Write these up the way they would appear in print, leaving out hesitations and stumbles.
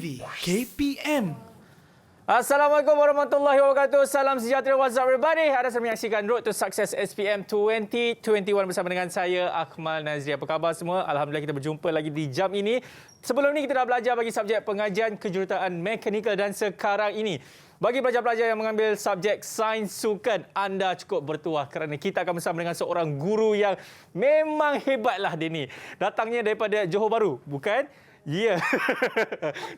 TV KPM. Assalamualaikum warahmatullahi wabarakatuh. Salam sejahtera, what's up everybody? Anda sedang menyaksikan Road to Success SPM 2021 bersama dengan saya, Akmal Nazri. Apa khabar semua? Alhamdulillah kita berjumpa lagi di jam ini. Sebelum ini kita dah belajar bagi subjek pengajian kejuruteraan mekanikal dan sekarang ini bagi pelajar-pelajar yang mengambil subjek sains sukan, anda cukup bertuah kerana kita akan bersama dengan seorang guru yang memang hebatlah dia ni. Datangnya daripada Johor Bahru, bukan? Ya. Yeah.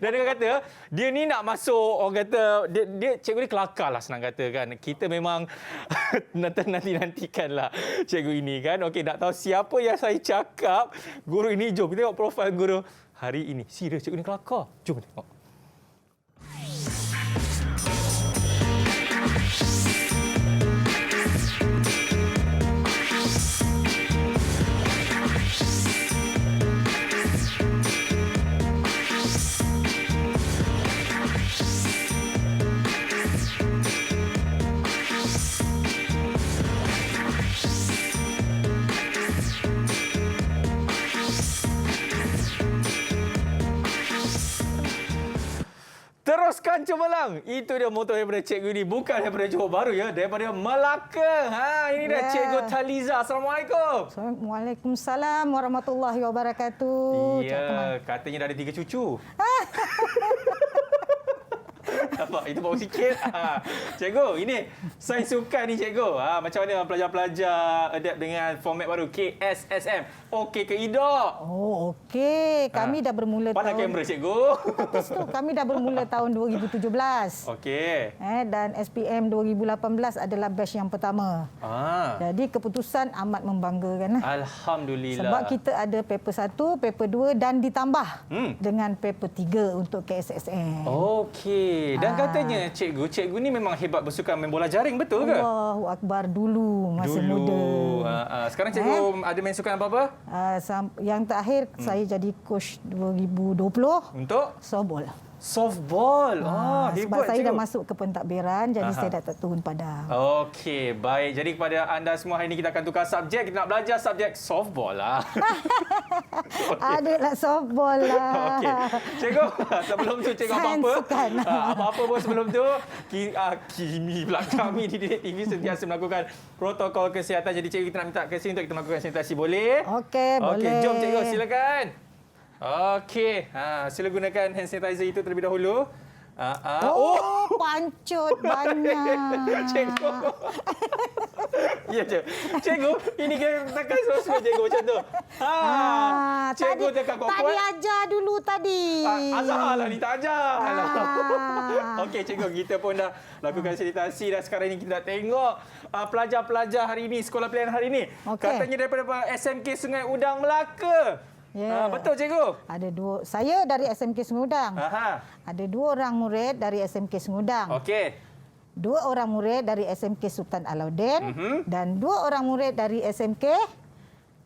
Dan dia kata, dia ni nak masuk, orang kata, dia cikgu ni kelakar lah senang kata kan. Kita memang nanti-nantikan lah cikgu ini kan. Okey, nak tahu siapa yang saya cakap, guru ini, jom kita tengok profil guru hari ini. Serius, cikgu ni kelakar. Jom tengok. Teruskan cemerlang. Itu dia moto daripada cikgu ni. Bukan daripada Johor Bahru ya. Daripada Melaka. Ini dah Cikgu Taliza. Assalamualaikum. Waalaikumsalam warahmatullahi wabarakatuh. Ya, katanya dah ada 3 cucu. Nampak? Itu baru sikit. Cikgu, ini sains sukan ni cikgu. Macam mana pelajar-pelajar adapt dengan format baru KSSM? Okey ke tidak? Oh, okey. Kami dah bermula Pandang kamera cikgu. Kami dah bermula tahun 2017. Okey. Dan SPM 2018 adalah batch yang pertama. Jadi keputusan amat membanggakan. Alhamdulillah. Sebab kita ada paper 1, paper 2 dan ditambah dengan paper 3 untuk KSSM. Okey. Dan katanya cikgu ni memang hebat bersukan main bola jaring, betul ke? Allahu Akbar dulu masa muda. Sekarang cikgu ada main sukan apa-apa? Yang terakhir saya jadi coach 2020 untuk softball. Softball. Hebat sebab saya cikgu. dah masuk ke pentadbiran, jadi saya dah tak turun padang. Okey, baik. Jadi kepada anda semua hari ini kita akan tukar subjek. Kita nak belajar subjek softball lah. Adalah softball lah. Okey. Cikgu, sebelum tu cikgu apa-apa. Apa-apa pun sebelum tu, kini pula kami di Didik TV sentiasa melakukan protokol kesihatan. Jadi cikgu kita nak minta ke sini untuk kita melakukan sanitasi. Boleh? Okey, boleh. Okey, jom cikgu silakan. Okey, sila gunakan hand sanitizer itu terlebih dahulu. Pancut banyak. Cikgu. Ya, cikgu. Ini kena tekan semua cikgu macam tu. Cikgu tekan kuat-kuat. Tadi ajar dulu tadi. Azhar lah ni, tak ajar. Okey, cikgu. Kita pun dah lakukan sanitasi dan sekarang ini kita nak tengok pelajar-pelajar hari ini, sekolah pilihan hari ini. Okay. Katanya daripada SMK Sungai Udang, Melaka. Ya. Betul cikgu? Ada dua. Saya dari SMK Sungai Udang. Ada 2 orang murid dari SMK Sungai Udang. Okey. 2 orang murid dari SMK Sultan Alauddin dan 2 orang murid dari SMK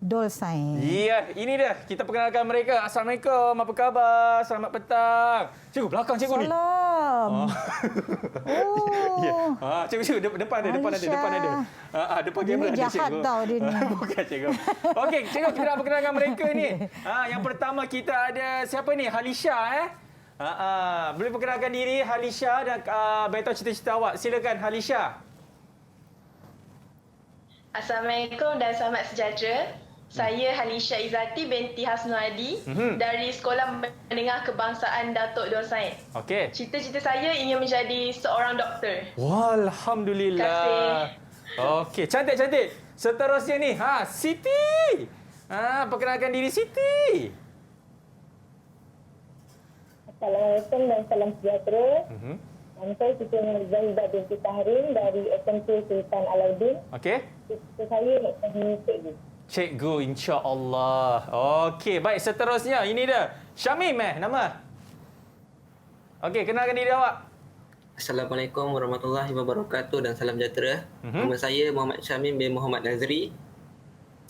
Dol Sains. Ya, ini dia. Kita perkenalkan mereka. Assalamualaikum. Apa khabar? Selamat petang. Cikgu, belakang cikgu ni. Salam. Ya. Cikgu, depan ada. Depan ada. Depan kamera ada cikgu. Jahat tau dia ni. Bukan cikgu. Okey, cikgu kita nak perkenalkan mereka ni. Yang pertama kita ada siapa ni? Halisha boleh perkenalkan diri Halisha dan beritahu cita-cita awak. Silakan Halisha. Assalamualaikum dan selamat sejahtera. Saya Halisha Izzati binti Hasnuadi dari Sekolah Menengah Kebangsaan Datuk Dol Sains. Okey. Cita-cita saya ingin menjadi seorang doktor. Alhamdulillah. Terima kasih. Okey, cantik. Seterusnya ni, Siti. Perkenalkan diri Siti. Assalamualaikum dan salam sejahtera. Saya Siti Nurzahidah binti Tahrin dari SMK Sultan Alauddin. Okey. Cita saya nak jadi cikgu. Cikgu, insya-Allah. Okey, baik. Seterusnya, ini dia. Syamim nama. Okey, kenalkan diri awak. Assalamualaikum warahmatullahi wabarakatuh dan salam sejahtera. Nama saya Muhammad Syamim bin Muhammad Nazri.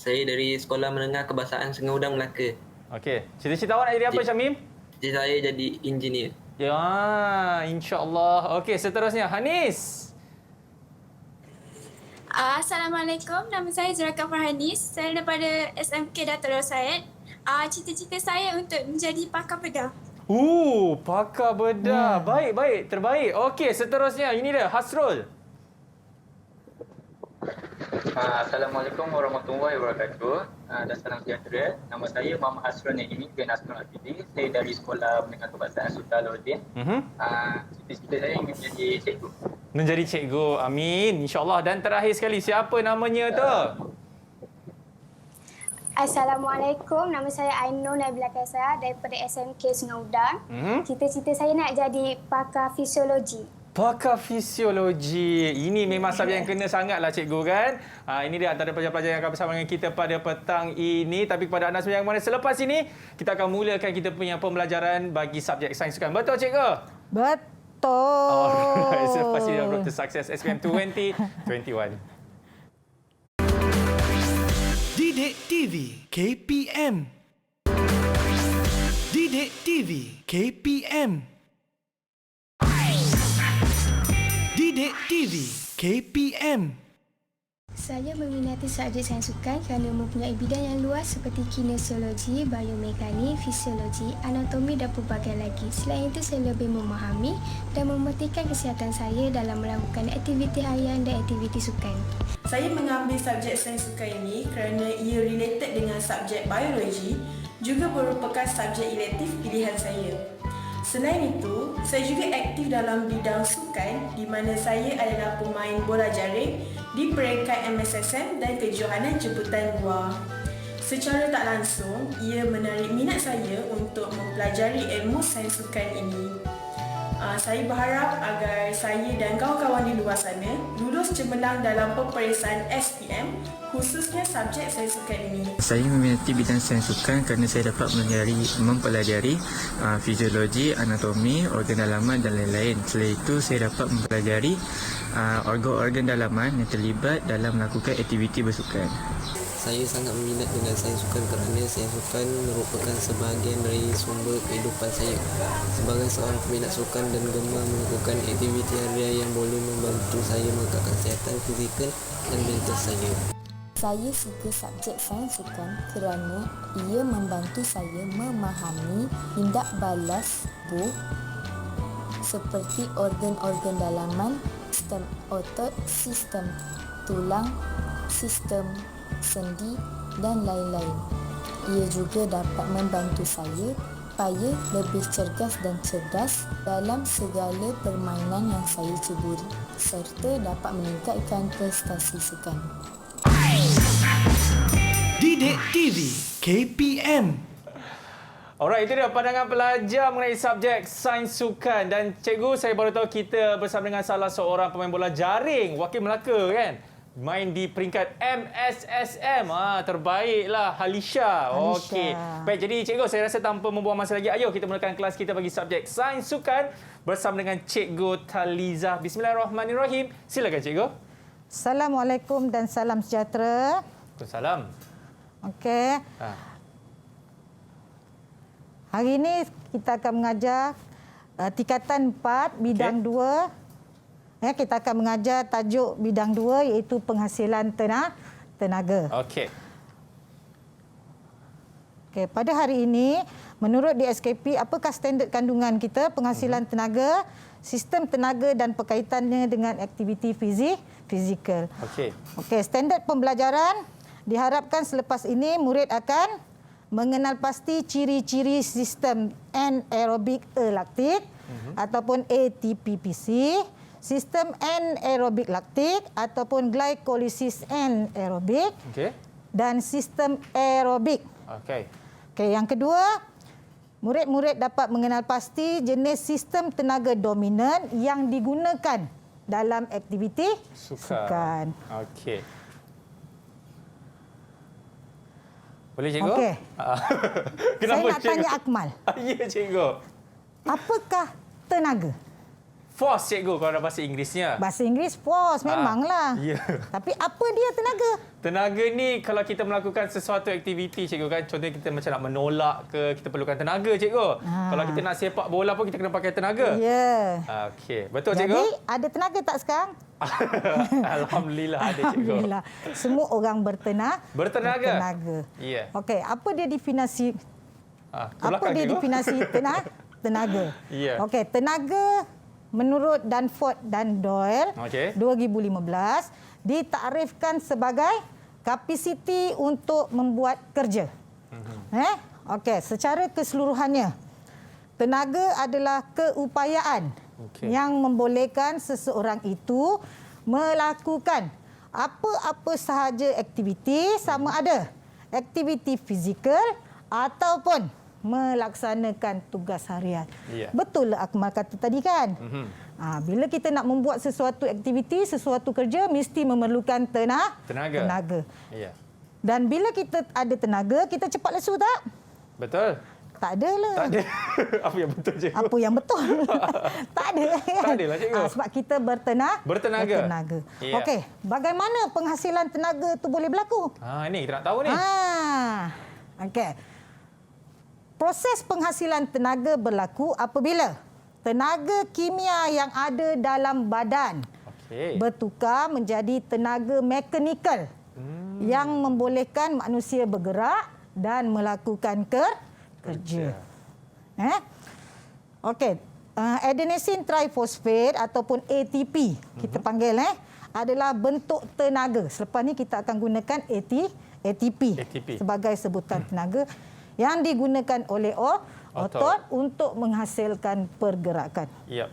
Saya dari Sekolah Menengah Kebangsaan Sungai Udang, Melaka. Okey, cita-cita awak nak jadi apa, Syamim? Cita saya jadi engineer. Ya, insya-Allah. Okey, seterusnya Hanis. Assalamualaikum, nama saya Zuraka Farhanis. Saya daripada SMK Datuk Dol Sains. Cita-cita saya untuk menjadi pakar pedang. Pakar bedah. Baik. Terbaik. Okey, seterusnya. Ini dia, Hasrul. Assalamualaikum warahmatullahi wabarakatuh dan salam sejahtera. Nama saya Muhammad Hasrul Naimi bin Asnul Afidi. Saya dari Sekolah Menengah Kebangsaan Sultan Alauddin. Cita-cita saya ingin menjadi cikgu. Menjadi cikgu. Amin. InsyaAllah. Dan terakhir sekali, siapa namanya tu? Assalamualaikum, nama saya Ainur Nabila Kaisar daripada SMK Sungai Udang. Cita-cita saya nak jadi pakar fisiologi. Pakar fisiologi. Ini memang subjek yang kena sangatlah cikgu kan. Ini dia antara pelajar-pelajar yang akan bersama dengan kita pada petang ini. Tapi kepada anda semua yang mana selepas ini, kita akan mulakan kita punya pembelajaran bagi subjek sains sukan. Betul cikgu? Betul. Alright, selepas ini Road to Success SPM 2021. Didik TV KPM. Didik TV KPM. Didik TV KPM. Saya meminati subjek sains sukan kerana mempunyai bidang yang luas seperti kinesiologi, biomekanik, fisiologi, anatomi dan pelbagai lagi. Selain itu, saya lebih memahami dan mementingkan kesihatan saya dalam melakukan aktiviti harian dan aktiviti sukan. Saya mengambil subjek sains sukan ini kerana ia related dengan subjek biologi, juga merupakan subjek elektif pilihan saya. Selain itu, saya juga aktif dalam bidang sukan di mana saya adalah pemain bola jaring di peringkat MSSM dan kejohanan jemputan luar. Secara tak langsung, ia menarik minat saya untuk mempelajari ilmu sains sukan ini. Saya berharap agar saya dan kawan-kawan di luar sana lulus cemerlang dalam peperiksaan SPM, khususnya subjek sains sukan ini. Saya meminati bidang sains sukan kerana saya dapat mempelajari fisiologi, anatomi, organ dalaman dan lain-lain. Selain itu, saya dapat mempelajari organ-organ dalaman yang terlibat dalam melakukan aktiviti bersukan. Saya sangat minat dengan sains sukan kerana sains sukan merupakan sebahagian dari sumber kehidupan saya. Sebagai seorang peminat sukan dan gemar melakukan aktiviti harian yang boleh membantu saya mengekalkan kesihatan fizikal dan mental saya. Saya suka subjek sains sukan kerana ia membantu saya memahami tindak balas tubuh seperti organ-organ dalaman, sistem otot, sistem tulang, sistem sendi dan lain-lain. Ia juga dapat membantu saya supaya lebih cergas dan cerdas dalam segala permainan yang saya ceburi serta dapat meningkatkan prestasi sukan. Didik TV KPM. Alright, itu dia pandangan pelajar mengenai subjek sains sukan. Dan cikgu, saya baru tahu kita bersama dengan salah seorang pemain bola jaring wakil Melaka kan. Main di peringkat MSSM. Terbaiklah Halisha. Okey. Baik, jadi cikgu, saya rasa tanpa membuang masa lagi, ayo kita mulakan kelas kita bagi subjek sains sukan bersama dengan Cikgu Talizah. Bismillahirrahmanirrahim. Silakan cikgu. Assalamualaikum dan salam sejahtera. Waalaikumsalam. Okey. Hari ini kita akan mengajar tingkatan 4 bidang 2. Kita akan mengajar tajuk bidang 2 iaitu penghasilan tenaga. Okey. Okey, pada hari ini menurut DSKP, apakah standard kandungan kita penghasilan tenaga, sistem tenaga dan perkaitannya dengan aktiviti fizikal. Okey, standard pembelajaran diharapkan selepas ini murid akan mengenal pasti ciri-ciri sistem anaerobik laktik ataupun ATPPC, sistem anaerobik laktik ataupun glikolisis anaerobik dan sistem aerobik. Okey, yang kedua, murid-murid dapat mengenal pasti jenis sistem tenaga dominan yang digunakan dalam aktiviti sukan. Okey. Boleh cikgu? Okey. Kenapa saya nak cikgu? tanya Akmal. Ya cikgu. Apakah tenaga? Force cikgu kalau dalam bahasa Inggerisnya. Bahasa Inggeris force memanglah. Ya. Tapi apa dia tenaga? Tenaga ni kalau kita melakukan sesuatu aktiviti cikgu kan, contohnya kita macam nak menolak ke, kita perlukan tenaga cikgu. Kalau kita nak sepak bola pun kita kena pakai tenaga. Ya. Okey, betul cikgu? Jadi ada tenaga tak sekarang? Alhamdulillah ada cikgu. Alhamdulillah. Semua orang bertenaga. Ya. Okey, apa dia definisi? Apa dia definisi tenaga. Ya. Okey, tenaga menurut Danforth dan Doyle 2015 ditakrifkan sebagai kapasiti untuk membuat kerja. Okey, secara keseluruhannya tenaga adalah keupayaan yang membolehkan seseorang itu melakukan apa-apa sahaja aktiviti, sama ada aktiviti fizikal ataupun melaksanakan tugas harian. Ya. Betul lah Akmal kata tadi kan? Bila kita nak membuat sesuatu aktiviti, sesuatu kerja, mesti memerlukan tenaga. Ya. Dan bila kita ada tenaga, kita cepat lesu tak? Betul. Tak adalah. Tak ada. Apa yang betul, cikgu? Apa yang betul? Tak ada. Tak adalah, cikgu. Sebab kita bertenaga. Ya. Okey, bagaimana penghasilan tenaga tu boleh berlaku? Ini kita nak tahu ni. Okey. Proses penghasilan tenaga berlaku apabila tenaga kimia yang ada dalam badan bertukar menjadi tenaga mekanikal yang membolehkan manusia bergerak dan melakukan kerja. Okey, adenosine triphosphate ataupun ATP kita panggil adalah bentuk tenaga. Selepas ni kita akan gunakan ATP sebagai sebutan tenaga yang digunakan oleh otot untuk menghasilkan pergerakan. Yep.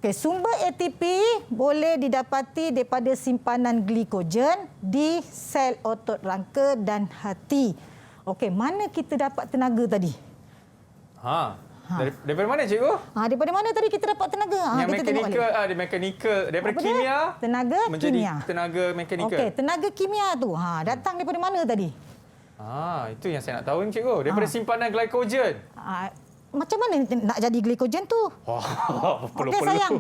Okay, sumber ATP boleh didapati daripada simpanan glikogen di sel otot rangka dan hati. Okey, mana kita dapat tenaga tadi? Daripada mana, cikgu? Daripada mana tadi kita dapat tenaga? Yang mekanikal, daripada kimia tenaga menjadi kimia. Tenaga mekanikal. Okey, tenaga kimia tu datang daripada mana tadi? Itu yang saya nak tahu ni, cikgu. Daripada simpanan glikogen. Macam mana nak jadi glikogen tu? Okey sayang.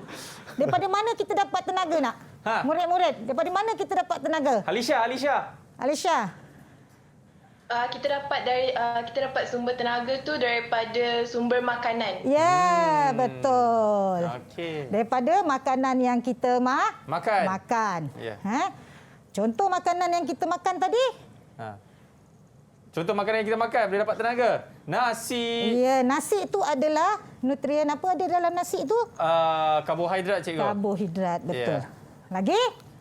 Daripada mana kita dapat tenaga nak? Murid-murid, daripada mana kita dapat tenaga? Alisha. Kita dapat sumber tenaga tu daripada sumber makanan. Ya, betul. Okey. Daripada makanan yang kita makan. Ya. Contoh makanan yang kita makan tadi? Contoh makanan yang kita makan boleh dapat tenaga. Nasi. Ya, nasi itu adalah nutrien apa ada dalam nasi itu? Karbohidrat, cikgu. Karbohidrat, betul. Lagi?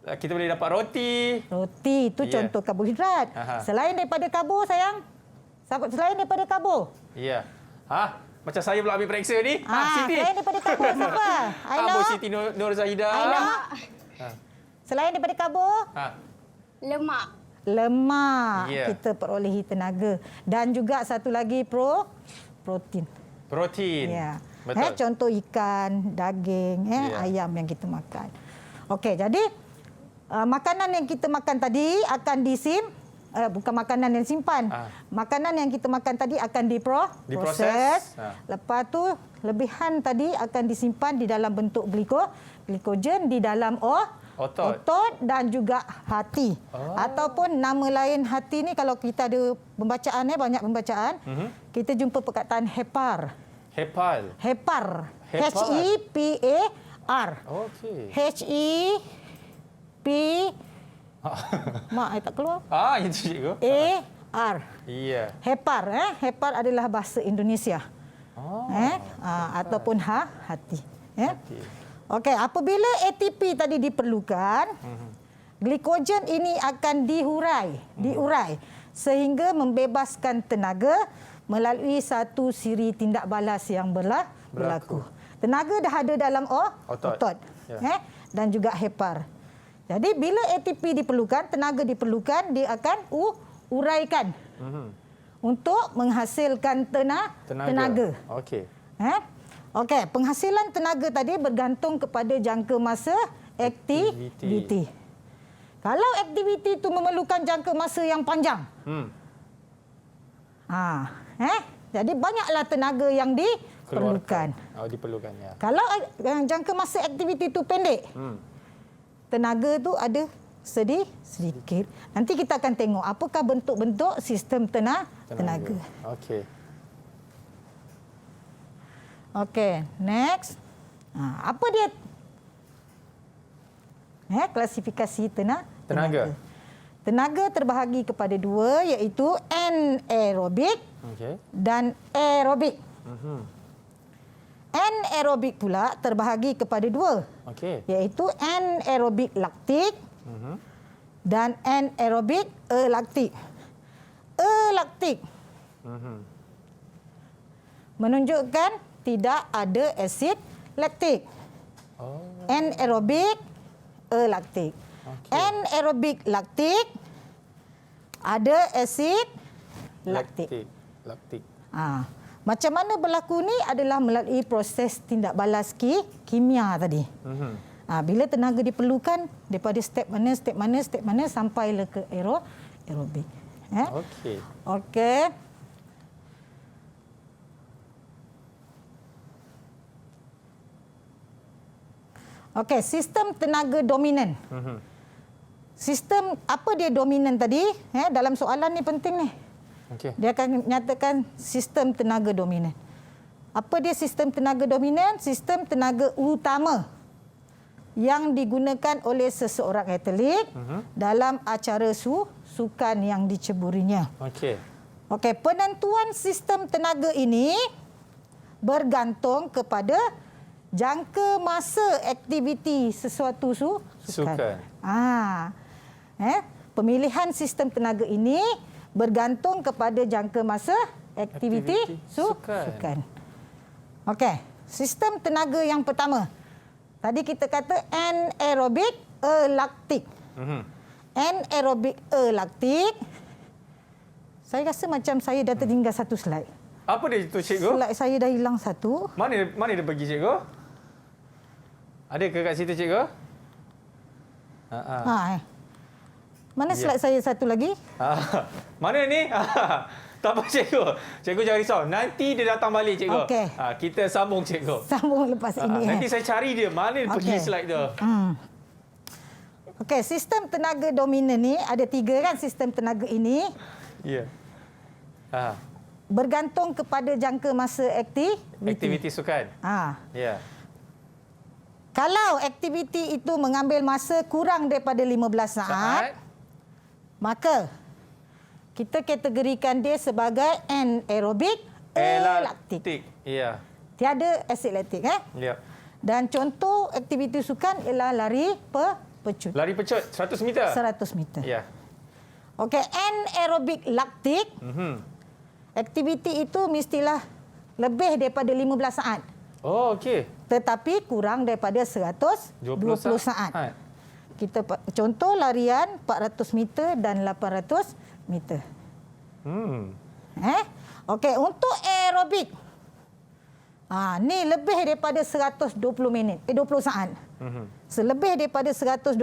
Kita boleh dapat roti. Roti itu contoh karbohidrat. Selain daripada karbo, sayang? Selain daripada karbo? Ya. Macam saya pula ambil periksa ni. Siti. Selain daripada karbo, siapa? Aina. Bu Siti Nur Zahidah. Aina. Selain daripada karbo? Lemak. Ya. Kita perolehi tenaga. Dan juga satu lagi protein. Ya. Betul. Contoh ikan, daging, ayam yang kita makan. Okey, jadi makanan yang kita makan tadi akan bukan makanan yang simpan. Makanan yang kita makan tadi akan diproses. Lepas tu lebihan tadi akan disimpan di dalam bentuk glikogen di dalam otot dan juga hati. Ataupun nama lain hati ni kalau kita ada pembacaan banyak pembacaan, kita jumpa perkataan hepar. Hepar. H-E-P-A-R. Okey. H-E-P Mak, saya tak keluar. Itu cikgu. A-R. Ya. Hepar. Hepar adalah bahasa Indonesia. Ataupun hati. Okey, apabila ATP tadi diperlukan, glikogen ini akan diurai sehingga membebaskan tenaga melalui satu siri tindak balas yang berlaku. Tenaga dah ada dalam otot. Dan juga hepar. Jadi bila ATP diperlukan, tenaga diperlukan, dia akan uraikan untuk menghasilkan tenaga. Okey. Okey, penghasilan tenaga tadi bergantung kepada jangka masa aktiviti. Kalau aktiviti itu memerlukan jangka masa yang panjang. Jadi banyaklah tenaga yang diperlukan. Diperlukan, ya. Kalau jangka masa aktiviti itu pendek, tenaga tu ada sedikit. Nanti kita akan tengok apakah bentuk-bentuk sistem tenaga. Okey. Okey, next. Apa dia? Klasifikasi tenaga. Tenaga terbahagi kepada dua iaitu anaerobik dan aerobik. Anaerobik pula terbahagi kepada dua iaitu anaerobik laktik dan anaerobik alaktik. Alaktik menunjukkan tidak ada asid laktik. Anaerobik alaktik. Anaerobik laktik ada asid laktik. Macam mana berlaku ni adalah melalui proses tindak balas kimia tadi. Bila tenaga diperlukan daripada step mana sampailah ke aerobik. Okey. Okey, sistem tenaga dominan. Sistem apa dia dominan tadi? Dalam soalan ni penting ni. Dia akan nyatakan sistem tenaga dominan. Apa dia sistem tenaga dominan? Sistem tenaga utama yang digunakan oleh seseorang atlet dalam acara sukan yang diceburinya. Okey, penentuan sistem tenaga ini bergantung kepada jangka masa aktiviti sesuatu sukan. Pemilihan sistem tenaga ini bergantung kepada jangka masa aktiviti sukan. Okey, sistem tenaga yang pertama. Tadi kita kata anaerobik alaktik. Anaerobik alaktik. Saya rasa macam saya dah tertinggal satu slide. Apa dia itu, cikgu? Slide saya dah hilang satu. Mana dia pergi, cikgu? Ada ke kat situ, cikgu? Mana slide saya satu lagi? Mana ni? Tak apa, cikgu. Cikgu jangan risau. Nanti dia datang balik, cikgu. Okey. Kita sambung, cikgu. Sambung lepas ini. Nanti saya cari dia. Mana dia pergi slide tu? Okey, sistem tenaga dominan ni ada 3 kan sistem tenaga ini. Ya. Bergantung kepada jangka masa aktiviti sukan. Ya. Kalau aktiviti itu mengambil masa kurang daripada 15 saat, maka kita kategorikan dia sebagai anaerobik alaktik. Ya. Tiada asid laktik. Ya. Dan contoh aktiviti sukan ialah lari pecut. Lari pecut 100 meter? 100 meter. Ya. Okey, anaerobik laktik. Aktiviti itu mestilah lebih daripada 15 saat. Oh, okey. Tetapi kurang daripada 120 saat. Kita contoh larian 400 meter dan 800 meter. Okey, untuk aerobik. Ni lebih daripada 120 minit, 20 saat. Selebih daripada 120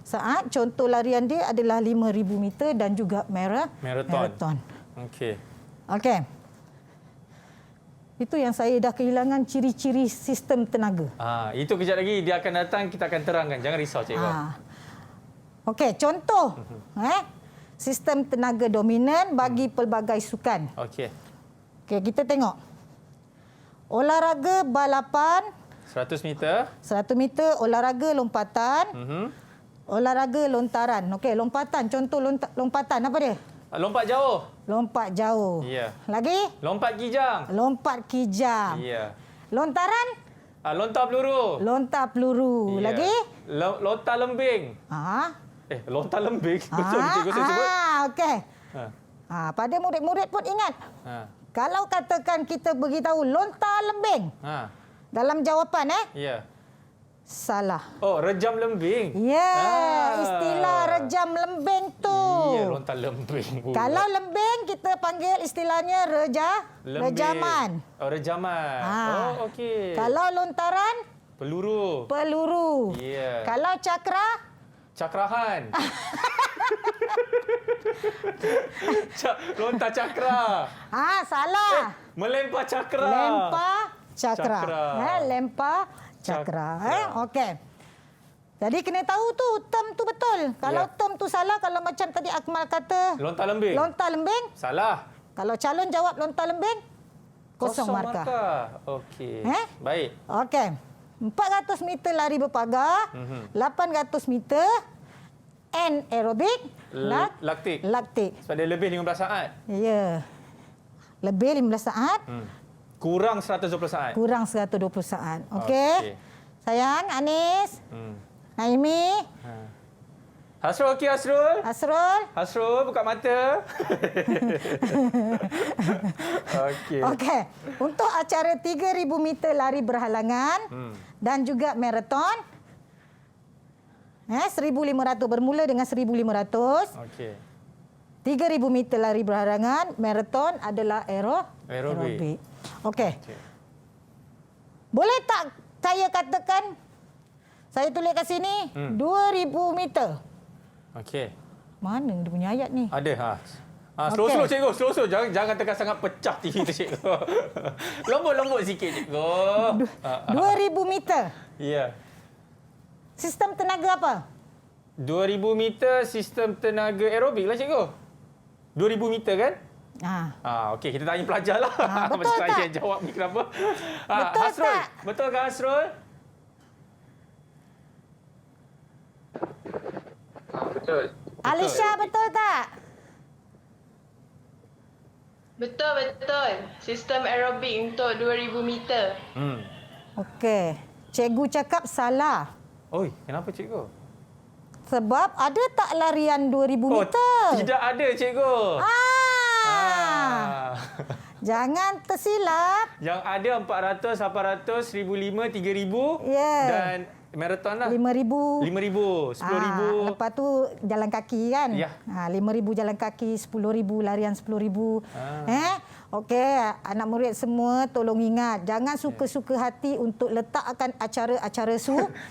saat, contoh larian dia adalah 5,000 meter dan juga maraton. Okey. Itu yang saya dah kehilangan ciri-ciri sistem tenaga. Itu kejap lagi dia akan datang, kita akan terangkan. Jangan risau, cikgu. Okey, contoh sistem tenaga dominan bagi pelbagai sukan. Okey, kita tengok. Olahraga balapan 100 meter. 100 meter, olahraga lompatan. Olahraga lontaran. Okey, lompatan. Contoh lompatan apa dia? Lompat jauh. Lompat jauh. Ya. Lagi? Lompat kijang. Lompat kijang. Ya. Lontaran? Lontar peluru. Lontar peluru. Ya. Lagi? Lontar lembing. Lontar lembing. Betul cikgu saya sebut. Okey. Pada murid-murid pun ingat. Kalau katakan kita beritahu lontar lembing. Dalam jawapan Ya. salah. Oh, rejam lembing. Ya, istilah rejam lembing tu. Ya, lontar lembing. Kalau lembing kita panggil istilahnya rejaman. Oh, rejaman. Oh, okey. Kalau lontaran? Peluru. Peluru. Ya. Kalau cakra? Cakrahan. Lontar cakra. Salah. Melempar cakra. Lempar cakra. Lempar cakra. Okey. Jadi kena tahu tu term tu betul. Kalau term tu salah, kalau macam tadi Akmal kata lontar lembing. Lontar lembing? Salah. Kalau calon jawab lontar lembing, kosong markah. Okey. Baik. Okey. 400 meter lari berpagar, 800 meter anaerobik, Laktik. laktik. Sebab dia lebih 15 saat. Ya. Lebih 15 saat, Kurang 120 saat. kurang 120 saat. Okey. Sayang, Anis, Naimi, Hasrul okey Hasrul? Hasrul. Hasrul buka mata. Okey. Okey. Untuk acara 3,000 meter lari berhalangan dan juga maraton, 1,500 bermula dengan 1,500. Okey. 3,000 meter lari berhalangan, maraton adalah aerobik. Okey. Boleh tak saya katakan, saya tulis kat sini, 2,000 meter. Okey. Mana dia punya ayat ni? Ada. Slow-slow Okey. cikgu, slow-slow. Jangan tekan sangat pecah TV tu cikgu. Lembut-lembut sikit cikgu. 2,000 meter. Ya. Sistem tenaga apa? 2,000 meter sistem tenaga aerobik lah cikgu. 2,000 meter kan? Okey, kita tanya pelajar lah. Betul Macam saya tak? jawab ni kenapa? Betul Hasrul, tak? betul ke Hasrul? Betul. Alisha, betul tak? Betul. Sistem aerobik untuk 2,000 meter. Okey. Cikgu cakap salah. Oi, kenapa cikgu? Sebab ada tak larian 2,000 meter? Tidak ada cikgu. Jangan tersilap. Yang ada 400, 800, 1,500, 3,000 Ya. dan maraton lah. 5,000. 5,000, 10,000. Lepas tu jalan kaki kan? Ya. 5,000 jalan kaki, 10,000 larian 10,000. Okey, anak murid semua tolong ingat, jangan suka-suka hati untuk letakkan acara-acara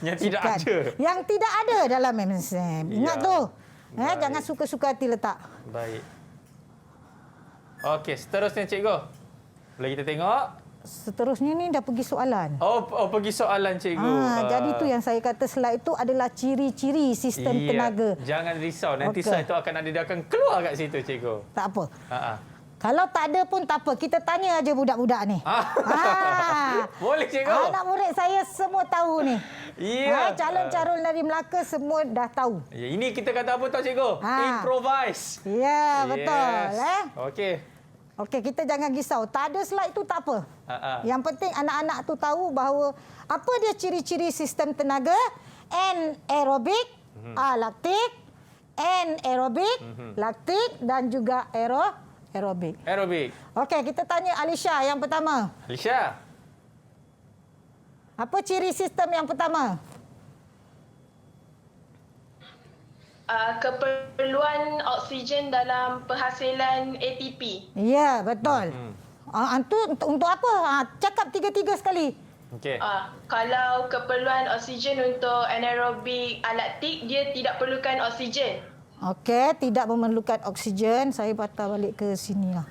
Yang tidak sukan. ada. Yang tidak ada dalam MSM. Ingat tu. Jangan suka-suka hati letak. Baik. Okey, seterusnya cikgu. Boleh kita tengok? Seterusnya ni dah pergi soalan. Oh pergi soalan cikgu. Jadi tu yang saya kata slide itu adalah ciri-ciri sistem tenaga. Jangan risau, nanti Okey. slide tu dia akan keluar kat situ cikgu. Tak apa. Kalau tak ada pun tak apa. Kita tanya aja budak-budak ni. Boleh cikgu. Anak murid saya semua tahu ni. Ya. Calon-calon dari Melaka semua dah tahu. Ya, ini kita kata apa tahu cikgu? Improvise. Ya, betul. Okey. Okey, kita jangan risau. Tak ada slide tu tak apa. Yang penting anak-anak tu tahu bahawa apa dia ciri-ciri sistem tenaga. Anaerobik, laktik, anaerobik, laktik dan juga aerobik. Aerobik. Okey, kita tanya Alisha yang pertama. Alisha. Apa ciri sistem yang pertama? Keperluan oksigen dalam penghasilan ATP. Ya, betul. Untuk apa? Cakap tiga-tiga sekali. Okey. Kalau keperluan oksigen untuk anaerobik laktik, dia tidak perlukan oksigen. Okey, tidak memerlukan oksigen. Saya patah balik ke sini lah.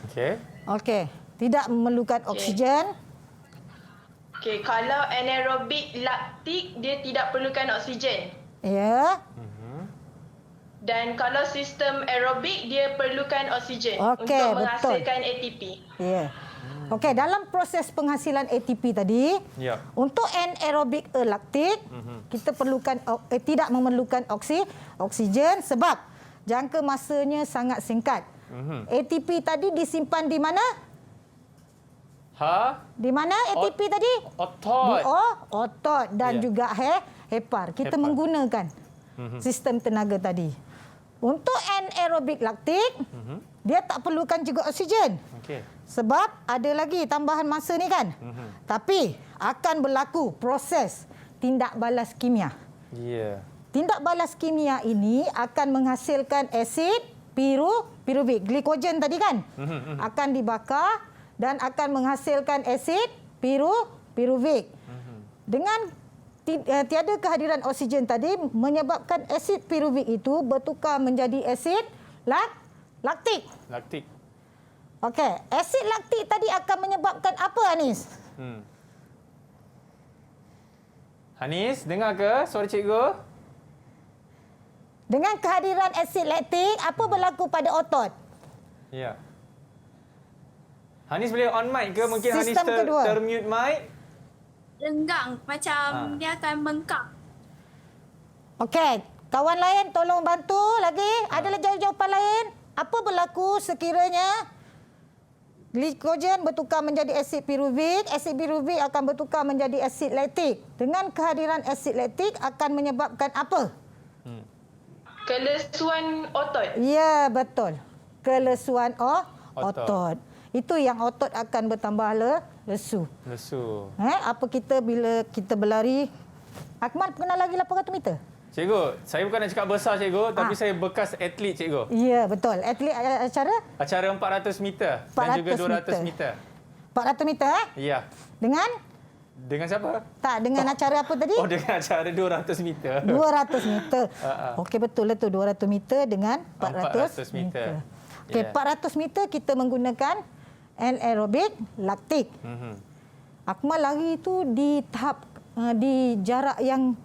Okey. Okey, tidak memerlukan oksigen. Okey, kalau anaerobik laktik, dia tidak perlukan oksigen. Ya. Dan kalau sistem aerobik, dia perlukan oksigen Okey, untuk menghasilkan ATP. Ya. Okey, dalam proses penghasilan ATP tadi, untuk anaerobik laktik, kita perlukan tidak memerlukan oksigen sebab jangka masanya sangat singkat. ATP tadi disimpan di mana? Di mana ATP tadi? Otot. Di otot dan juga hepar. Kita menggunakan sistem tenaga tadi. Untuk anaerobik laktik, dia tak perlukan juga oksigen. Sebab ada lagi tambahan masa ni kan. Tapi akan berlaku proses tindak balas kimia. Tindak balas kimia ini akan menghasilkan asid piruvik. Glikogen tadi kan akan dibakar dan akan menghasilkan asid piruvik. Dengan tiada kehadiran oksigen tadi menyebabkan asid piruvik itu bertukar menjadi asid laktik. Laktik. Okey, asid laktik tadi akan menyebabkan apa, Anis? Anis, dengar ke suara cikgu? Dengan kehadiran asid laktik, apa berlaku pada otot? Ya. Hanis boleh on mic ke? Mungkin Sistem Hanis kedua. termute mic. Renggang, macam dia akan bengkak. Okey, Kawan lain tolong bantu lagi. Ada jawapan lain? Apa berlaku sekiranya glikogen bertukar menjadi asid piruvik, asid piruvik akan bertukar menjadi asid laktik. Dengan kehadiran asid laktik akan menyebabkan apa? Kelesuan otot. Ya, betul. Kelesuan otot. Itu yang otot akan bertambah lesu. Lesu. Apa kita bila kita berlari? Akmal pernah lari 800 meter? Cikgu, saya bukan nak cakap besar cikgu, tapi saya bekas atlet cikgu. Ya, betul. Atlet acara? Acara 400 meter dan juga 200 meter. 400 meter Ya. Dengan? Dengan siapa? Tak, dengan acara apa tadi? Oh, dengan acara 200 meter. 200 meter. Okey, betul lah tu. 200 meter dengan 400 meter. Okey, 400 meter kita menggunakan anaerobik laktik. Akmal lari tu di tahap di jarak yang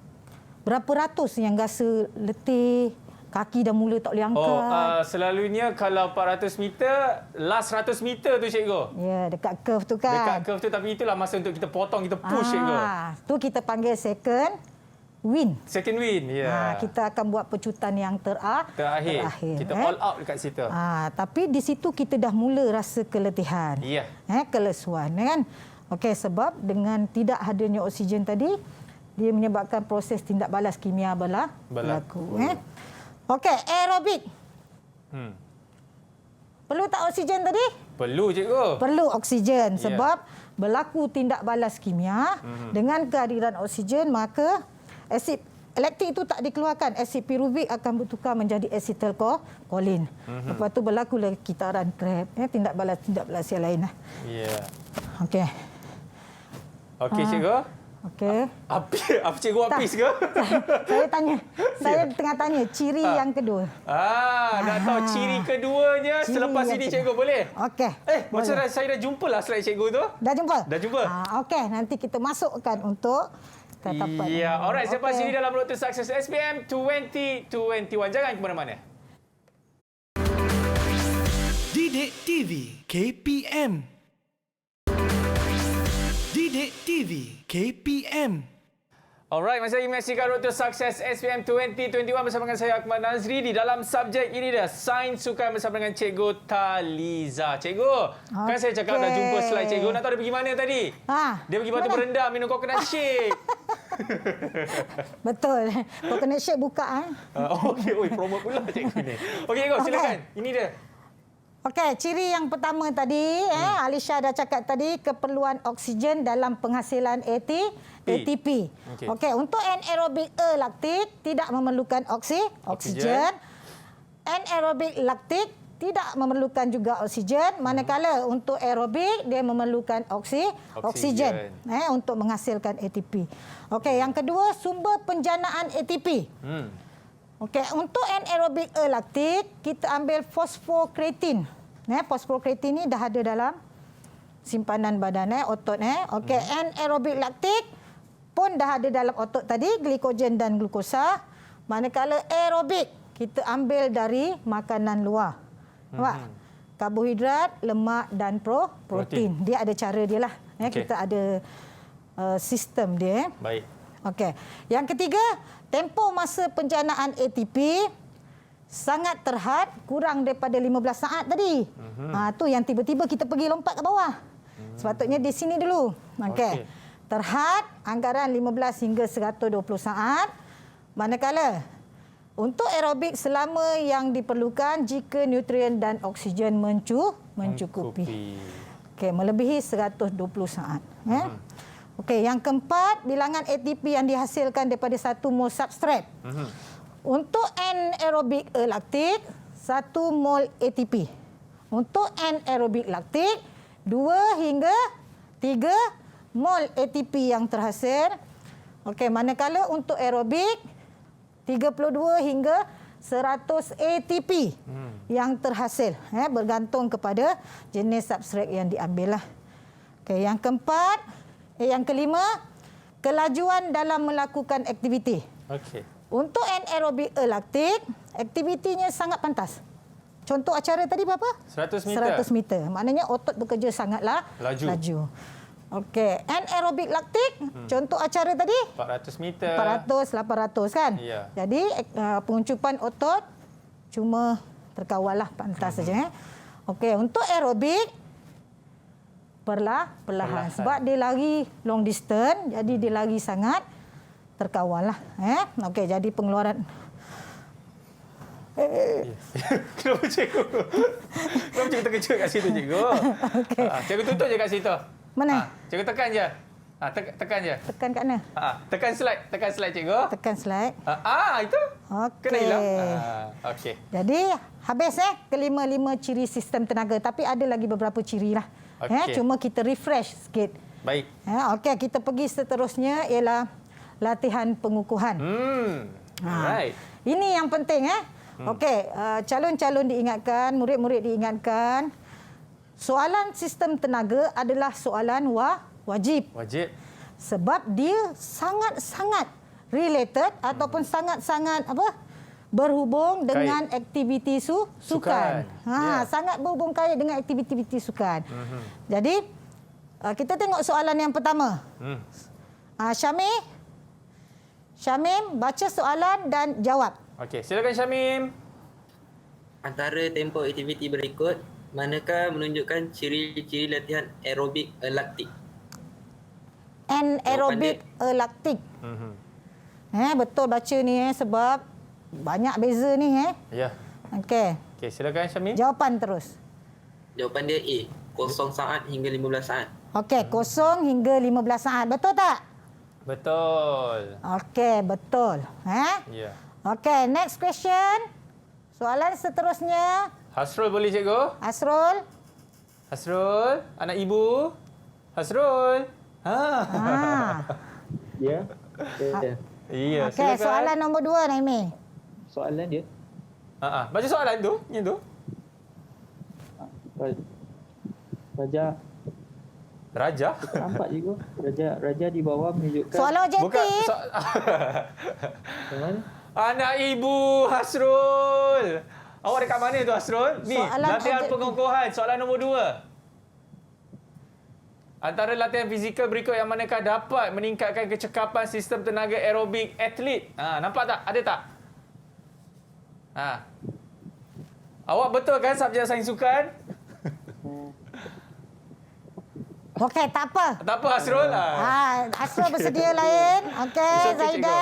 berapa ratus yang rasa letih, kaki dah mula tak boleh angkat. Selalunya kalau 400 meter, last 100 meter tu cikgu. Ya, dekat curve tu kan. Dekat curve tu, tapi itulah masa untuk kita potong, kita push cikgu. Tu kita panggil second win. Second win, ya. Kita akan buat pecutan yang terakhir. Kita all out dekat situ. Tapi di situ kita dah mula rasa keletihan. Ya. Kelesuan kan. Okey, sebab dengan tidak hadirnya oksigen tadi, dia menyebabkan proses tindak balas kimia berlaku. Okey, aerobik. Perlu tak oksigen tadi? Perlu cikgu. Perlu oksigen sebab berlaku tindak balas kimia. Dengan kehadiran oksigen maka asid laktik itu tak dikeluarkan. Asid piruvik akan bertukar menjadi asetilkolin. Lepas tu berlaku kitaran Krebs, tindak balas yang lain. Ya. Okey. Okey cikgu. Okey. Apa cikgu habis ke? Saya tanya. Saya tengah tanya ciri yang kedua. Nak tahu ciri keduanya selepas ini cikgu boleh? Okey. Macam saya dah jumpa lah slide cikgu tu. Dah jumpa? Dah jumpa. Okey, nanti kita masukkan untuk tatapan. Ya, alright. Selepas ini dalam Road to Success SPM 2021. Jangan ke mana-mana. Didik TV KPM. Didik TV KPM. Alright, masih lagi menyaksikan Road to Success SPM 2021 bersama dengan saya Akmal Nazri di dalam subjek ini dah Sains Sukan bersama dengan Cikgu Taliza. Cikgu, kan saya cakap dah jumpa slide cikgu. Nak tahu dia pergi mana tadi? Dia pergi batu berendam minum coconut shake. Betul. Coconut shake buka. Okey, promote pula cikgu ni. Okey, cikgu, silakan. Ini dia. Okey, ciri yang pertama tadi, Alisha dah cakap tadi, keperluan oksigen dalam penghasilan ATP. Okey, untuk anaerobik laktik tidak memerlukan oksigen. Anaerobik laktik tidak memerlukan juga oksigen, manakala untuk aerobik dia memerlukan oksigen untuk menghasilkan ATP. Okey, yang kedua, sumber penjanaan ATP. Okey, untuk anaerobik laktik kita ambil fosfokreatin. Fosfokreatin ni dah ada dalam simpanan badan otot. Okey, anaerobik laktik pun dah ada dalam otot tadi, glikogen dan glukosa. Manakala aerobik kita ambil dari makanan luar. Karbohidrat, lemak dan protein. Dia ada cara dia lah. Kita ada sistem dia. Baik. Okey. Yang ketiga, tempoh masa penjanaan ATP sangat terhad, kurang daripada 15 saat tadi. Tu yang tiba-tiba kita pergi lompat ke bawah. Sepatutnya di sini dulu. Okey. Terhad anggaran 15 hingga 120 saat. Manakala untuk aerobik selama yang diperlukan jika nutrien dan oksigen mencukupi. Okey, melebihi 120 saat. Okey, yang keempat, bilangan ATP yang dihasilkan daripada 1 mol substrat. Untuk anaerobik laktik, 1 mol ATP. Untuk anaerobik laktik, 2 hingga 3 mol ATP yang terhasil. Okey, manakala untuk aerobik, 32 hingga 100 ATP yang terhasil. Bergantung kepada jenis substrat yang diambil lah. Okey, yang keempat, yang kelima, kelajuan dalam melakukan aktiviti. Okey. Untuk anaerobik laktik, aktivitinya sangat pantas. Contoh acara tadi berapa? 100 meter. 100 meter. Maknanya otot bekerja sangatlah laju. Okey, anaerobik laktik, contoh acara tadi 400 meter. 400, 800 kan? Ya. Jadi penguncupan otot cuma terkawal lah pantas saja. Okey, untuk aerobik perlahan sebab dia lari long distance, jadi dia lari sangat terkawal lah. Okey, jadi pengeluaran Kenapa cikgu? Kenapa cikgu terkejut kat situ, cikgu? Okey. Cikgu tutup je kat situ. Mana? Cikgu tekan je. Tekan je. Tekan kat mana? Tekan slide, cikgu. Tekan slide. Itu. Okey. Kena hilang. Okey. Jadi habis kelima-lima ciri sistem tenaga, tapi ada lagi beberapa ciri lah. Okey. Cuma kita refresh sikit. Baik. Okey, kita pergi seterusnya ialah latihan pengukuhan. Alright. Ini yang penting Okey, calon-calon diingatkan, murid-murid diingatkan, soalan sistem tenaga adalah soalan wajib. Wajib. Sebab dia sangat-sangat related ataupun sangat-sangat berhubung dengan aktiviti sukan. Sangat berhubung kait dengan aktiviti sukan. Jadi kita tengok soalan yang pertama. Syamim, baca soalan dan jawab. Okey, silakan Syamim. Antara tempoh aktiviti berikut, manakah menunjukkan ciri-ciri latihan aerobik laktik? Anaerobik laktik. Betul baca ni sebab banyak beza ni Ya. Okey. Okey, silakan Syamim. Jawapan terus. Jawapan dia A, 0 saat hingga 15 saat. Okey, 0 hingga 15 saat. Betul tak? Betul. Okey, betul. Ya. Okey, next question. Soalan seterusnya. Hasrul boleh, cikgu? Hasrul. Hasrul, anak ibu. Hasrul. Ya. Iya, Okey, silakan. soalan nombor 2, Naimi. Soalan dia. Baca soalan tu, yang tu. Raja? Nampak cikgu. Raja di bawah menunjukkan. Soalan objektif. Mana? Anak ibu Hasrul. Awak dekat mana tu Hasrul? Ni, Soalan latihan objektif. pengukuhan. Soalan nombor 2. Antara latihan fizikal berikut yang manakah dapat meningkatkan kecekapan sistem tenaga aerobik atlet? Nampak tak? Ada tak? Awak betul kan subjek sains sukan? Okey, tak apa. Tak apa Hasrul. Hasrul bersedia lain. Okey, It's okay, Zaida. cikgu.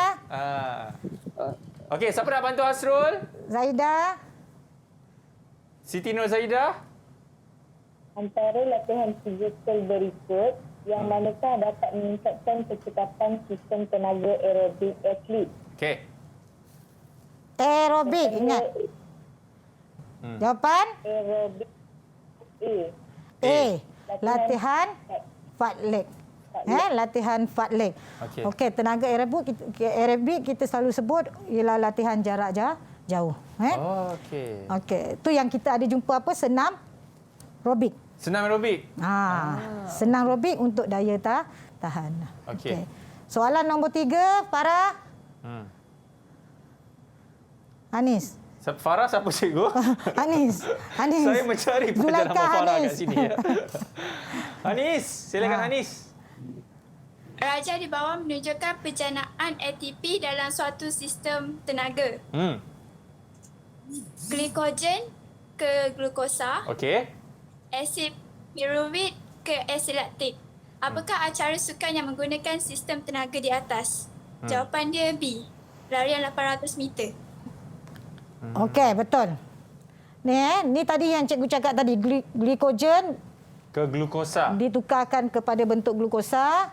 Okey, siapa nak bantu Hasrul? Zaida. Siti Nur Zaida. Antara latihan fizikal berikut, yang manakah dapat meningkatkan kecekapan sistem tenaga aerobik atlet? Okey. Aerobik, ingat. Jawapan? Aerobik A. Latihan fartlek. Latihan fartlek. Okey, tenaga aerobik kita selalu sebut ialah latihan jarak jauh. Okey. Okey, tu yang kita ada jumpa apa? Senam aerobik. Senam aerobik. Senam aerobik untuk daya tahan. Okey. Soalan nombor 3, Farah. Anis. Farah siapa cikgu? Anis. Saya mencari pada Zulaikha nama Farah Anis. kat sini. Anis, silakan Anis. Raja di bawah menunjukkan penjanaan ATP dalam suatu sistem tenaga. Glikogen ke glukosa, Okey. asid piruvid ke asid laktik. Apakah acara sukan yang menggunakan sistem tenaga di atas? Jawapan dia B. Larian 800 meter. Okey, betul. Ni tadi yang cikgu cakap tadi, glikogen Ke glukosa. ditukarkan kepada bentuk glukosa,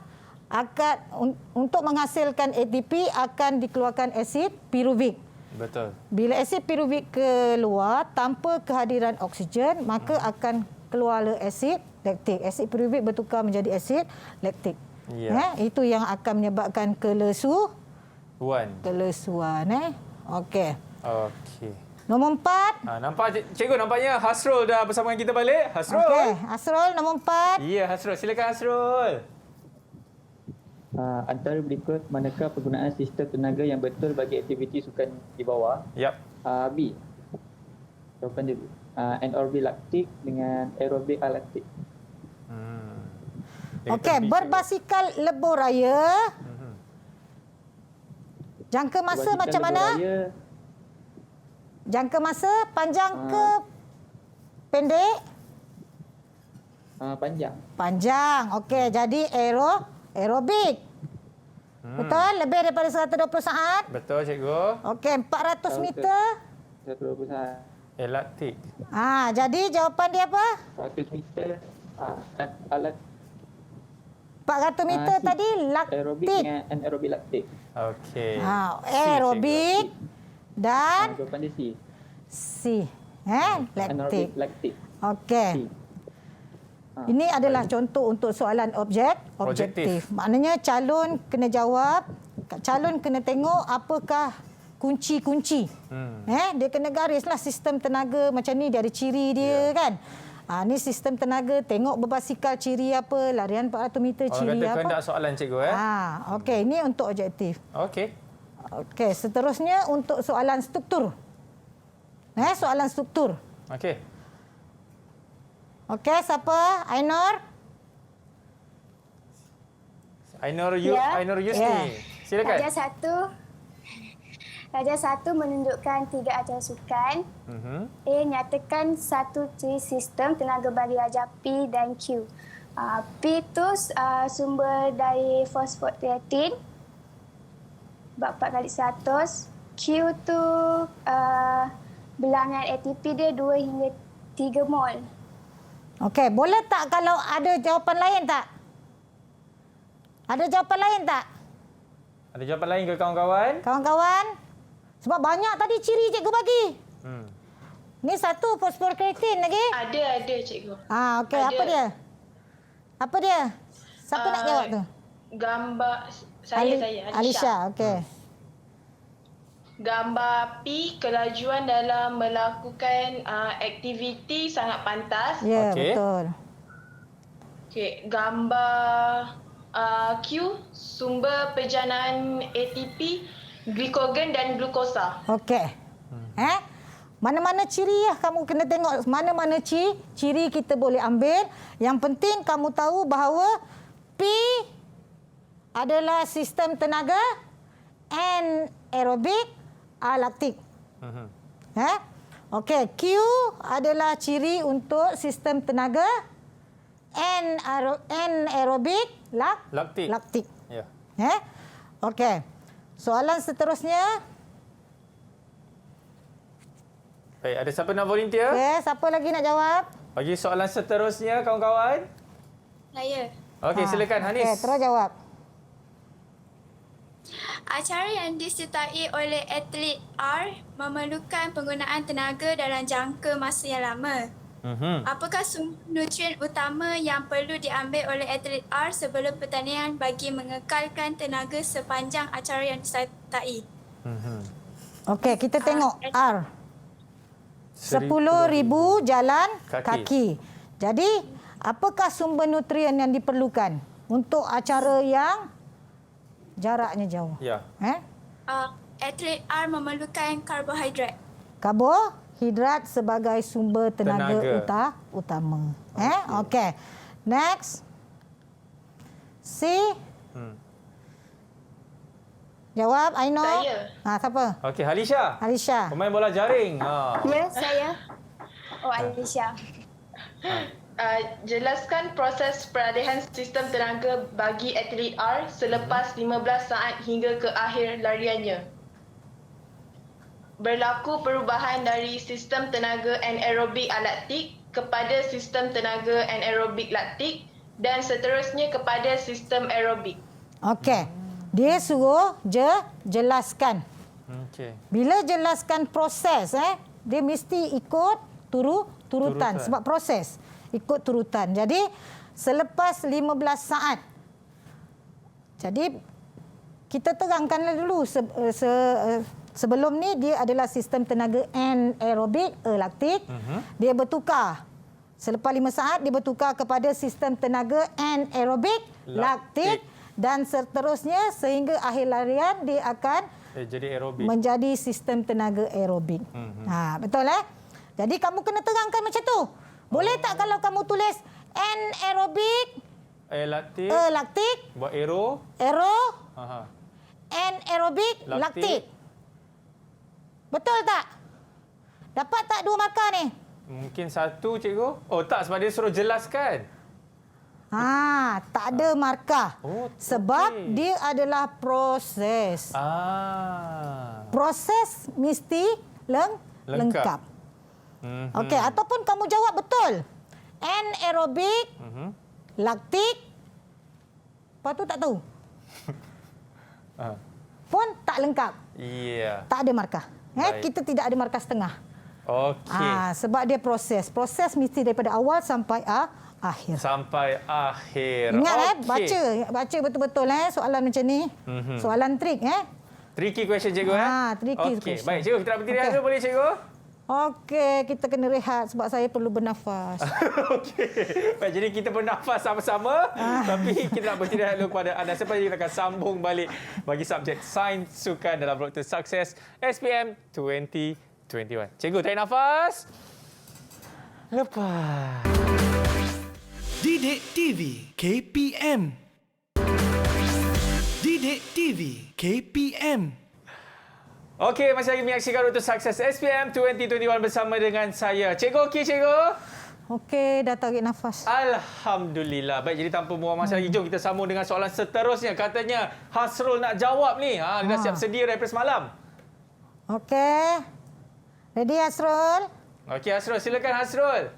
untuk menghasilkan ATP akan dikeluarkan asid piruvik. Betul. Bila asid piruvik keluar tanpa kehadiran oksigen, maka akan keluarlah asid laktik. Asid piruvik bertukar menjadi asid laktik. Ya. Itu yang akan menyebabkan kelesuan. Okey. Okey. Nombor 4. Nampak cikgu, nampaknya Hasrul dah bersama dengan kita balik. Hasrul. Okey, Hasrul nombor 4. Ya, Hasrul. Silakan Hasrul. Antara berikut, manakah penggunaan sistem tenaga yang betul bagi aktiviti sukan di bawah? Yap. B. Jawapan dia B. Anaerobik laktik dengan aerobik alaktik. Okey, berbasikal lebuh raya. Jangka masa Berbasikal macam lebuh mana? raya, Jangka masa panjang ke pendek? panjang. Panjang. Okey, jadi aerobik. Betul? Lebih daripada 120 saat? Betul, cikgu. Okey, 400 meter? 120 saat. Elaktik. Jadi jawapan dia apa? 100 meter. Alat 400 meter si tadi aerobik laktik. dengan anaerobik laktik. Okey. Aerobik dan Jawapan dia C. C. Anaerobik Laktik. laktik. Okey. C. Ini adalah contoh untuk soalan objektif. Maknanya calon kena jawab, calon kena tengok apakah kunci-kunci. Dia kena garislah sistem tenaga macam ni, dia ada ciri dia kan. Ni sistem tenaga, tengok berbasikal ciri apa, larian 400 meter ciri Orang kata apa. kehendak soalan, cikgu. Okey, ini untuk objektif. Okey. Okey, seterusnya untuk soalan struktur. Soalan struktur. Okey. Okey, siapa? Ainur? Ainur Ya. Yusni. Ya. Silakan. Darjah 1 menunjukkan 3 acara sukan. A. Nyatakan satu ciri sistem tenaga bagi ajar P dan Q. P tu sumber dari fosfokreatin bab 4 kali 100. Q tu bilangan ATP dia 2 hingga 3 mol. Okey, boleh tak kalau ada jawapan lain tak? Ada jawapan lain tak? Ada jawapan lain ke kawan-kawan? Kawan-kawan? Sebab banyak tadi ciri cikgu bagi. Ni satu fosfokreatin lagi. Ada cikgu. Okey, Ada. apa dia? Apa dia? Siapa nak jawab tu? Gambar saya Alisha, okey. Gambar P, kelajuan dalam melakukan aktiviti sangat pantas. Ya, betul. Okey, gambar Q, sumber perjalanan ATP, glikogen dan glukosa. Okey. Mana-mana ciri kamu kena tengok mana-mana ciri kita boleh ambil. Yang penting kamu tahu bahawa P adalah sistem tenaga, anaerobik, laktik. Okey, Q adalah ciri untuk sistem tenaga, anaerobik, laktik. Ya. Okey. Soalan seterusnya. Baik, ada siapa nak volunteer? Siapa lagi nak jawab? Bagi soalan seterusnya, kawan-kawan. Saya. Okey, silakan Hanis. Okey, terus jawab. Acara yang disertai oleh atlet R memerlukan penggunaan tenaga dalam jangka masa yang lama. Apakah sumber nutrien utama yang perlu diambil oleh atlet R sebelum pertandingan bagi mengekalkan tenaga sepanjang acara yang disertai? Okey, kita tengok R. 10,000 jalan kaki. Jadi, apakah sumber nutrien yang diperlukan untuk acara yang jaraknya jauh? Ya. Atlet R memerlukan karbohidrat. Karbohidrat sebagai sumber tenaga utama. Okey. Next. C. Jawab Ainur. Saya. Siapa? Okey, Alisha. Pemain bola jaring. Ya, saya. Alisha. Jelaskan proses peralihan sistem tenaga bagi atlet R selepas 15 saat hingga ke akhir lariannya. Berlaku perubahan dari sistem tenaga anaerobik laktik kepada sistem tenaga anaerobik laktik dan seterusnya kepada sistem aerobik. Okey. Dia suruh jelaskan. Okey. Bila jelaskan proses, dia mesti ikut turutan. Sebab proses ikut turutan. Jadi selepas 15 saat. Jadi kita terangkanlah dulu sebelum ni dia adalah sistem tenaga anaerobik laktik. Dia bertukar. Selepas 5 saat dia bertukar kepada sistem tenaga anaerobik laktik. Dan seterusnya sehingga akhir larian dia akan jadi aerobik. Menjadi sistem tenaga aerobik. Betul Jadi kamu kena terangkan macam tu. Boleh tak kalau kamu tulis anaerobik Laktik. Laktik. Buat aero. Aha. Anaerobik laktik. Betul tak? Dapat tak 2 markah ni? Mungkin 1, cikgu. Oh tak, sebab dia suruh jelaskan. Tak ada markah. Sebab okey. dia adalah proses. Proses mesti lengkap. Okey, ataupun kamu jawab betul. Anaerobik laktik. Lepas tu tak tahu. Pun tak lengkap. Ya. Tak ada markah. Kita tidak ada markah setengah. Okey. Sebab dia proses. Proses mesti daripada awal sampai akhir. Sampai akhir. Ingat okey. baca betul-betul soalan macam ni. Soalan trik Tricky question, cikgu. Tricky Okey, question. baik, cikgu. Kita nak berhenti rehat dulu, boleh, cikgu? Okey, kita kena rehat sebab saya perlu bernafas. Okey. Baik, jadi kita bernafas sama-sama. Tapi kita nak berhenti rehat dulu kepada anda. Selepas ini kita akan sambung balik bagi subjek Sains Sukan dalam Road to Success SPM 2021. Cikgu, tarik nafas. Lepas. Didik TV KPM. Didik TV KPM. Okey, masih lagi menyaksikan Road to Success SPM 2021 bersama dengan saya. Cikgu okey, cikgu? Okey, dah tarik nafas. Alhamdulillah. Baik, jadi tanpa buang masa lagi, jom kita sambung dengan soalan seterusnya. Katanya Hasrul nak jawab ni. Dia dah siap sedia daripada semalam. Okey. Ready, Hasrul? Okey, Hasrul. Silakan, Hasrul.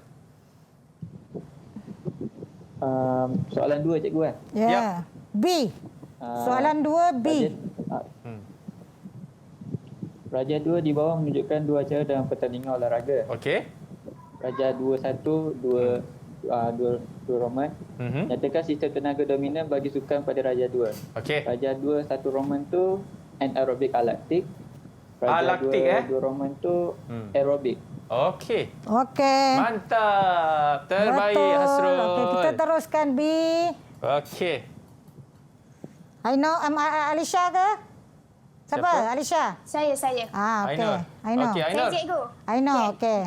Soalan 2, cikgu kan? Ya. B. Soalan 2, B. Raja 2 di bawah menunjukkan 2 acara dalam pertandingan olahraga. Okey. Raja 2-1, 2 Roman. Nyatakan sistem tenaga dominan bagi sukan pada Raja 2. Okey. Raja 2, 1 Roman tu anaerobik alaktik. Raja Alaktik, 2 Roman tu aerobik. Okey. Okey. Mantap. Terbaik, Betul. Hasrul. Okey, kita teruskan B. Okey. Alisha ke? Siapa? Alisha? Saya. Okey. Ainur. Okey, Ainur. Saya cikgu. Ainur, okey.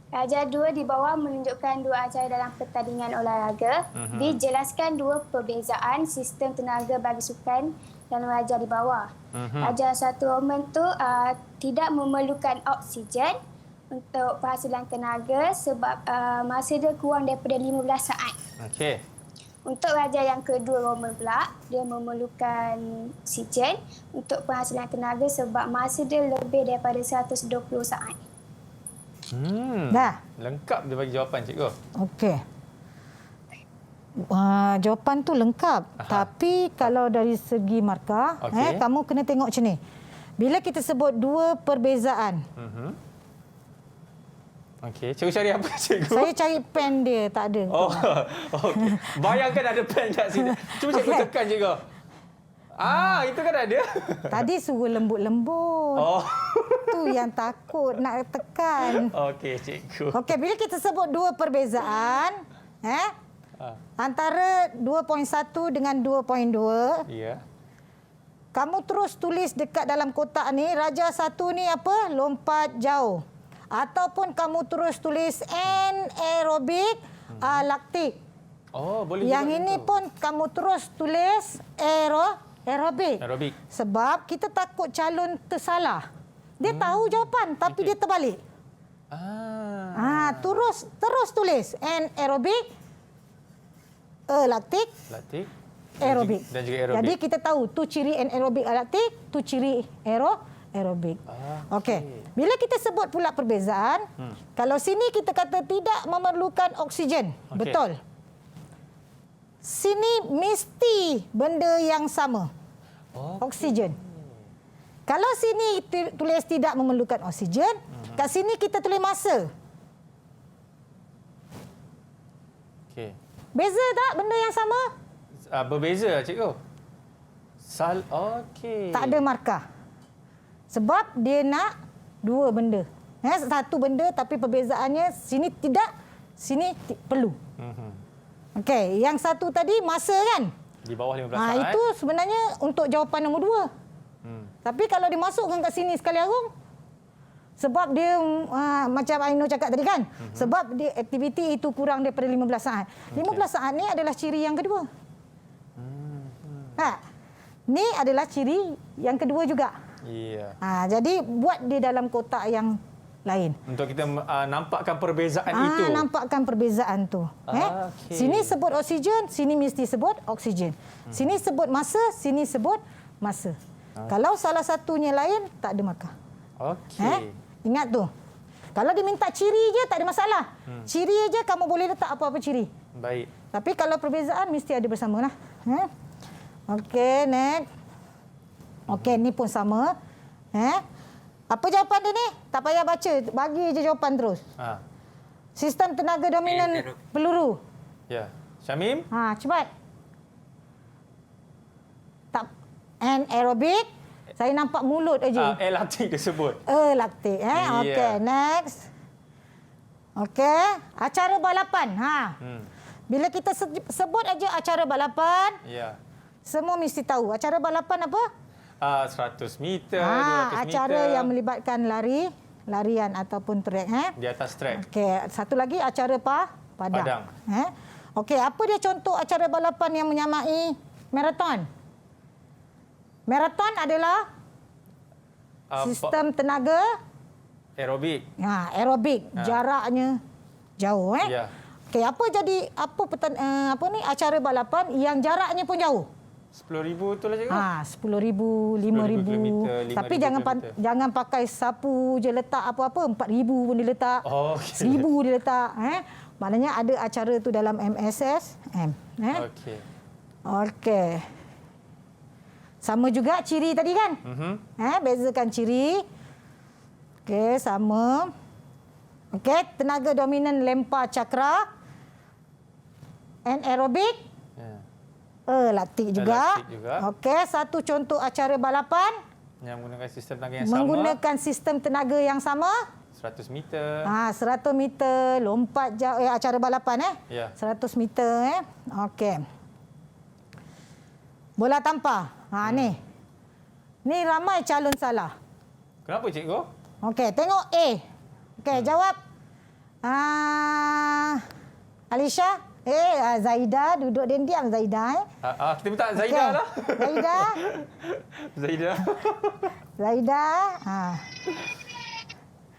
Raja 2 di bawah menunjukkan 2 acara dalam pertandingan olahraga. Dijelaskan 2 perbezaan sistem tenaga bagi sukan dan raja di bawah. Raja 1 Roman tu tidak memerlukan oksigen untuk penghasilan tenaga sebab masa dia kurang daripada 15 saat. Okey. Untuk raja yang kedua Roman pula, dia memerlukan oksigen untuk penghasilan tenaga sebab masa dia lebih daripada 120 saat. Dah. Lengkap dia bagi jawapan, cikgu. Okey. Jawapan tu lengkap. Tapi kalau dari segi markah, kamu kena tengok macam ni. Bila kita sebut 2 perbezaan. Okey, cikgu cari apa, cikgu? Saya cari pen dia, tak ada. Okey. Bayangkan ada pen kat sini. Cuba cikgu tekan, cikgu. Itu kan ada. Tadi suruh lembut-lembut. Tu yang takut nak tekan. Okey, cikgu. Okey, bila kita sebut 2 perbezaan, antara 2.1 dengan 2.2, Ya. kamu terus tulis dekat dalam kotak ni, Raja 1 ni apa? Lompat jauh. Ataupun kamu terus tulis anaerobik laktik. Boleh. Yang ini pun kamu terus tulis aerobik. Sebab kita takut calon tersalah. Dia tahu jawapan tapi dia terbalik. Terus tulis anaerobik laktik. Aerobik. Dan juga aerobik. Jadi kita tahu tu ciri anaerobik laktik, tu ciri aerobik. Okey. Bila kita sebut pula perbezaan, kalau sini kita kata tidak memerlukan oksigen. Betul. Sini mesti benda yang sama. Oksigen. Kalau sini tulis tidak memerlukan oksigen, kat sini kita tulis masa. Okey. Beza tak benda yang sama? Berbeza, cikgu. Okey. Tak ada markah. Sebab dia nak 2 benda. Satu benda tapi perbezaannya sini tidak, sini perlu. Okey, yang satu tadi masa kan? Di bawah 15 saat. Itu sebenarnya untuk jawapan nombor 2. Tapi kalau dimasukkan kat sini sekali arung, Sebab dia macam Aino cakap tadi kan, sebab dia aktiviti itu kurang daripada 15 saat. 15 saat ni adalah ciri yang kedua. Ni adalah ciri yang kedua juga. Ya. Jadi buat di dalam kotak yang lain. Untuk kita nampakkan perbezaan itu. Nampakkan perbezaan tu. Okay. Sini sebut oksigen, sini mesti sebut oksigen. Sini sebut masa, sini sebut masa. Kalau salah satunya lain, tak ada markah. Okey. Ingat tu. Kalau dia minta ciri je, tak ada masalah. Ciri je kamu boleh letak apa-apa ciri. Baik. Tapi kalau perbezaan, mesti ada bersamalah. Okey, next. Okey, ni pun sama. Apa jawapan dia ni? Tak payah baca. Bagi je jawapan terus. Sistem tenaga dominan peluru. Ya. Syamim? Cepat. Anaerobik. Saya nampak mulut aja. Laktik dia sebut. Laktik. Okey, next. Okey, acara balapan. Bila kita sebut aja acara balapan, semua mesti tahu. Acara balapan apa? 100 meter, 200 meter. Acara yang melibatkan larian ataupun trek. Di atas trek. Okey, satu lagi acara padang. Okey, apa dia contoh acara balapan yang menyamai maraton? Maraton adalah sistem tenaga aerobik. Aerobik. Jaraknya jauh. Okey, apa ni acara balapan yang jaraknya pun jauh? 10,000 tu lah cikgu. 10,000, 5,000. Tapi jangan pakai sapu je letak apa-apa. 4,000 pun dia letak. 1,000 dia letak. Maknanya ada acara tu dalam MSSM. Okey. Sama juga ciri tadi kan? Bezakan ciri. Okey, sama. Okey, tenaga dominan lempar cakra. Anaerobik. Laktik juga. Okey, satu contoh acara balapan. Yang menggunakan sistem tenaga yang sama. Menggunakan sistem tenaga yang sama. 100 meter. 100 meter. Lompat jauh. Acara balapan 100 meter. Okey. Bola tampar. Ni ramai calon salah. Kenapa cikgu? Okey, tengok A. Okey, jawab. Alisha. Zaida duduk diam Zaida. Kita minta Zaida lah. Zaida.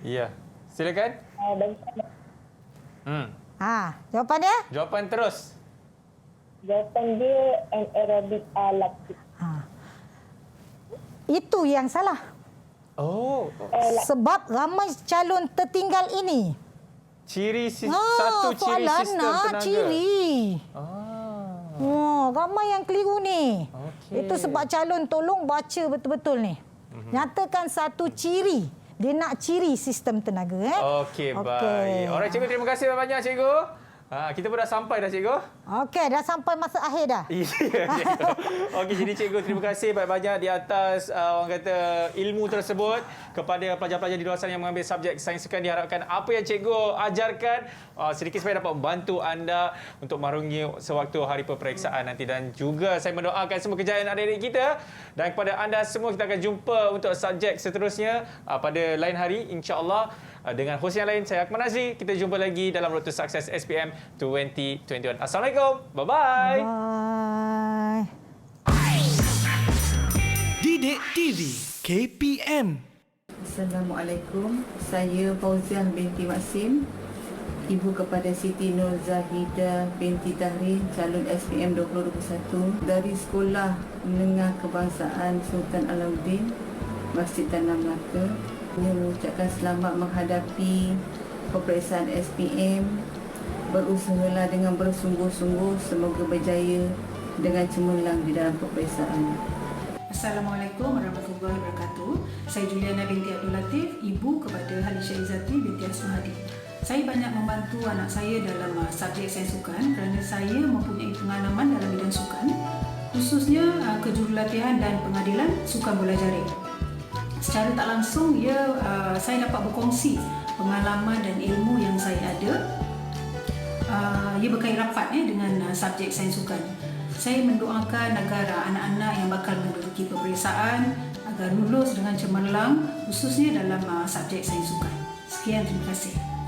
Ya. Silakan. Jawapan dia? Jawapan terus. Jawapan dia anaerobik laktik. Itu yang salah. Sebab ramai calon tertinggal ini. Satu ciri sistem tenaga. Ciri. Ramai yang keliru ni. Itu sebab calon tolong baca betul-betul ni. Nyatakan satu ciri. Dia nak ciri sistem tenaga. Okey, baik. Alright, cikgu, terima kasih banyak cikgu. Kita pun dah sampai dah cikgu. Okey, dah sampai masa akhir dah. Okey, jadi cikgu terima kasih banyak-banyak di atas orang kata ilmu tersebut kepada pelajar-pelajar di luar sana yang mengambil subjek sains sukan. Diharapkan apa yang cikgu ajarkan sedikit sebanyak dapat membantu anda untuk marungi sewaktu hari peperiksaan nanti, dan juga saya mendoakan semua kejayaan adik-adik kita, dan kepada anda semua kita akan jumpa untuk subjek seterusnya pada lain hari insya-Allah. Dengan hos yang lain, saya Akmal Nazri. Kita jumpa lagi dalam Road to Success SPM 2021. Assalamualaikum. Bye-bye. Bye. Didik TV KPM. Assalamualaikum. Saya Fauziah binti Maksim, ibu kepada Siti Nur Zahidah binti Tahrir, calon SPM 2021 dari Sekolah Menengah Kebangsaan Sultan Alauddin, Masjid Tanah Melaka. Saya mengucapkan selamat menghadapi peperiksaan SPM. Berusahalah dengan bersungguh-sungguh, semoga berjaya dengan cemerlang di dalam peperiksaan. Assalamualaikum warahmatullahi wabarakatuh. Saya Juliana binti Abdul Latif, ibu kepada Halisha Izzati binti Asmahadi. Saya banyak membantu anak saya dalam subjek sains sukan kerana saya mempunyai pengalaman dalam bidang sukan, khususnya kejurulatihan dan pengadilan sukan bola jaring. Secara tak langsung, saya dapat berkongsi pengalaman dan ilmu yang saya ada. Ia berkait rapat dengan subjek sains sukan. Saya mendoakan agar anak-anak yang bakal menduduki peperiksaan agar lulus dengan cemerlang khususnya dalam subjek sains sukan. Sekian, terima kasih.